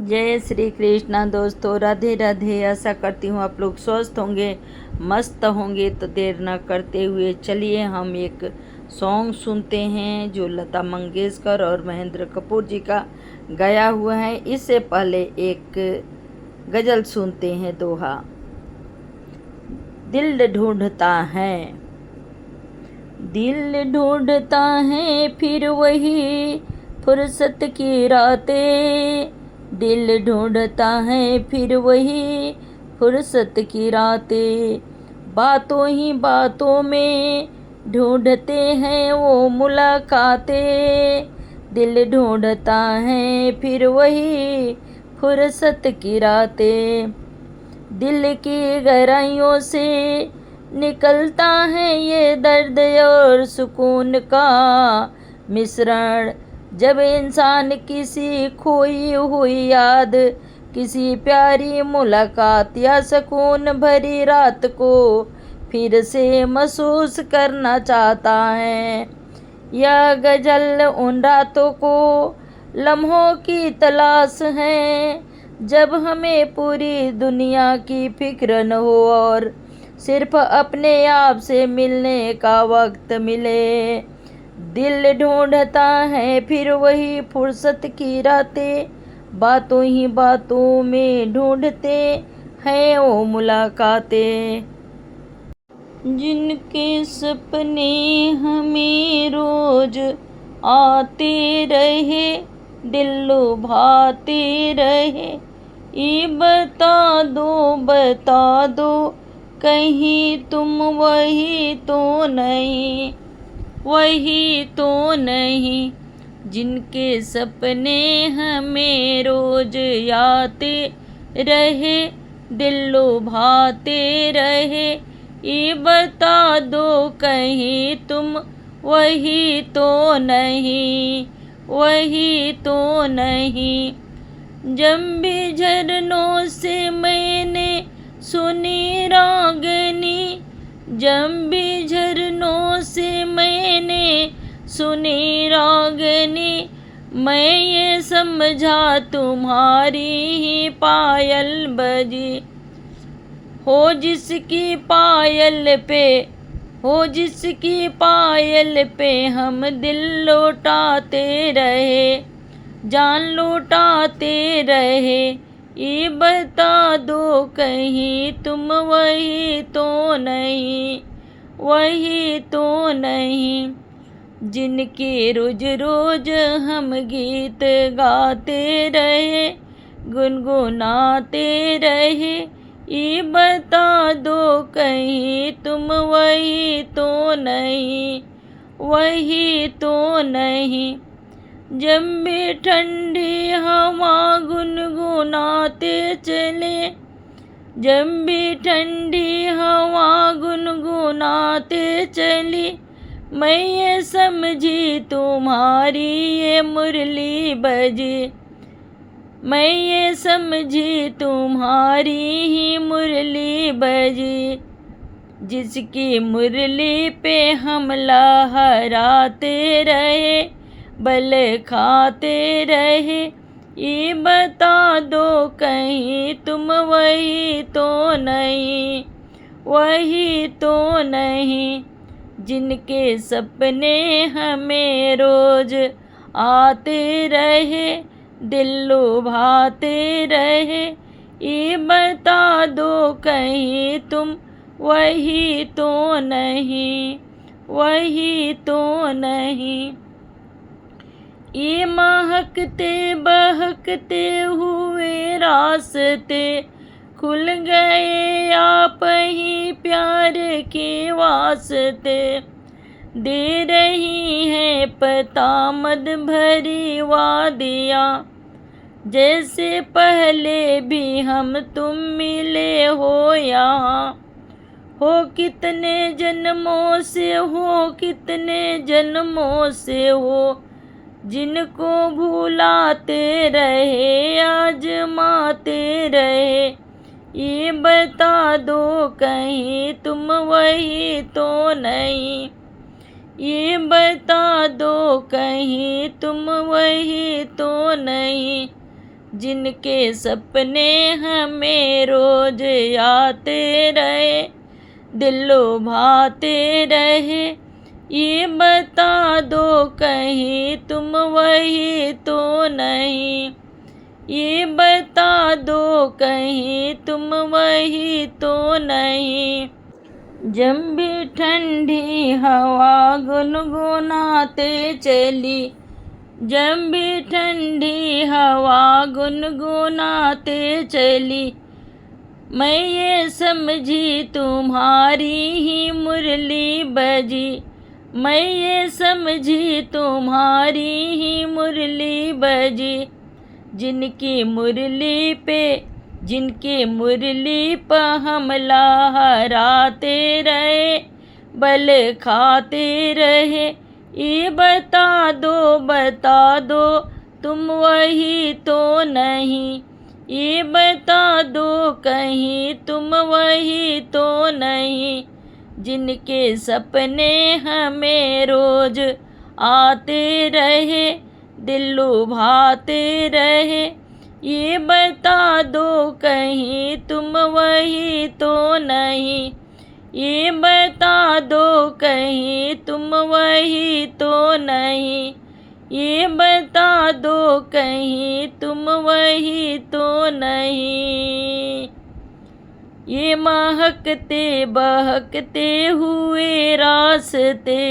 जय श्री कृष्णा दोस्तों, राधे राधे। आशा करती हूँ आप लोग स्वस्थ होंगे, मस्त होंगे। तो देर न करते हुए चलिए हम एक सॉन्ग सुनते हैं जो लता मंगेशकर और महेंद्र कपूर जी का गाया हुआ है। इससे पहले एक गज़ल सुनते हैं, दोहा। दिल ढूंढता है, दिल ढूंढता है फिर वही फुर्सत की रातें। दिल ढूंढता है फिर वही फुर्सत की रातें। बातों ही बातों में ढूंढते हैं वो मुलाकातें। दिल ढूंढता है फिर वही फुर्सत की रातें। दिल की गहराइयों से निकलता है ये दर्द और सुकून का मिश्रण। जब इंसान किसी खोई हुई याद, किसी प्यारी मुलाकात या सुकून भरी रात को फिर से महसूस करना चाहता है। यह गज़ल उन रातों को लम्हों की तलाश है जब हमें पूरी दुनिया की फिक्र न हो और सिर्फ अपने आप से मिलने का वक्त मिले। दिल ढूंढता है फिर वही फुर्सत की रातें। बातों ही बातों में ढूंढते हैं वो मुलाकातें। जिनके सपने हमें रोज आते रहे, दिल लुभाते रहे। ये बता दो कहीं तुम वही तो नहीं, वही तो नहीं। जिनके सपने हमें रोज आते रहे, दिल लुभाते रहे। ये बता दो कहीं तुम वही तो नहीं, वही तो नहीं। जब भी झरनों से मैंने सुनी रागनी, जब भी झरनों से मैंने सुनी रागनी, मैं ये समझा तुम्हारी ही पायल बजी। हो जिसकी पायल पे, हो जिसकी पायल पे हम दिल लौटाते रहे, जान लौटाते रहे। ये बता दो कहीं तुम वही तो नहीं, वही तो नहीं। जिनके रोज रोज हम गीत गाते रहे, गुनगुनाते रहे। ये बता दो कहीं तुम वही तो नहीं, वही तो नहीं। जब भी ठंडी हवा गुनगुनाते चले, जब भी ठंडी हवा गुनगुनाते चली, मैं ये समझी तुम्हारी ये मुरली बजी। मैं ये समझी तुम्हारी ही मुरली बजी। जिसकी मुरली पे हम लहराते रहे, बल खाते रहे। ये बता दो कहीं तुम वही तो नहीं, वही तो नहीं। जिनके सपने हमें रोज आते रहे, दिल लुभाते रहे। ये बता दो कहीं तुम वही तो नहीं, वही तो नहीं। ये महकते बहकते हुए रास्ते खुल गए आप ही प्यार के वास्ते। दे रही है पता मद भरी वादियाँ, जैसे पहले भी हम तुम मिले हो यहाँ। हो कितने जन्मों से, हो कितने जन्मों से हो, जिनको भुलाते रहे आजमाते रहे। ये बता दो कहीं तुम वही तो नहीं, ये बता दो कहीं तुम वही तो नहीं। जिनके सपने हमें रोज आते रहे, दिल लुभाते रहे। ये बता दो कहीं तुम वही तो नहीं, ये बता दो कहीं तुम वही तो नहीं। जब भी ठंडी हवा गुनगुनाते चली, जब भी ठंडी हवा गुनगुनाते चली, मैं ये समझी तुम्हारी ही मुरली बजी, मैं ये समझी तुम्हारी ही मुरली बजी। जिनकी मुरली पे, जिनके मुरली पे हम लहराते रहे, बल खाते रहे। ये बता दो तुम वही तो नहीं, ये बता दो कहीं तुम वही तो नहीं। जिनके सपने हमें रोज आते रहे, दिल लुभाते रहे। ये बता दो कहीं तुम वही तो नहीं, ये बता दो कहीं तुम वही तो नहीं, ये बता दो कहीं तुम वही तो नहीं। ये महकते बहकते हुए रास्ते,